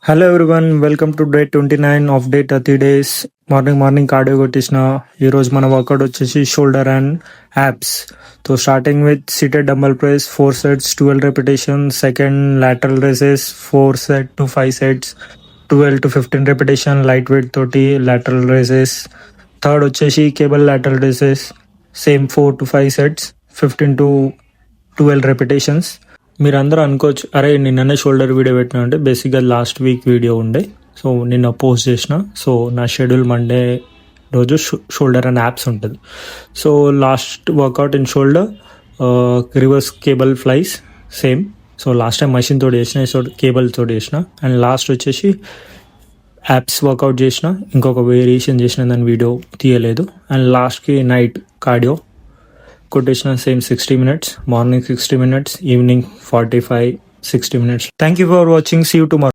Hello everyone, welcome to day 29 of day 30 days. Morning cardio కొట్టేసిన. ఈరోజు మన work out వచ్చేసి shoulder and apps. So starting with seated dumbbell press 4 sets 12 repetitions. Second lateral raises 4 set to 5 sets 12 to 15 repetition light weight తోటి lateral raises. Third వచ్చేసి cable lateral raises, same 4 to 5 sets 15 to 12 repetitions. మీరు అందరూ అనుకోవచ్చు, అరే నిన్ననే shoulder video పెట్టినా అంటే బేసిక్గా లాస్ట్ వీక్ వీడియో ఉండే, సో నిన్న పోస్ట్ చేసిన. సో నా షెడ్యూల్ మండే రోజు షోల్డర్ అండ్ యాప్స్ ఉంటుంది. So last workout in shoulder reverse cable flies same. So last time machine తోటి చేసిన, సో కేబుల్ తోటి చేసిన. అండ్ లాస్ట్ వచ్చేసి యాప్స్ వర్కౌట్ చేసిన, ఇంకొక వేరియేషన్ చేసిన, దాని వీడియో తీయలేదు. అండ్ లాస్ట్కి నైట్ కార్డియో కొట్టేసిన, same 60 minutes. Morning 60 minutes, evening 45-60 minutes. Thank you for watching. See you tomorrow.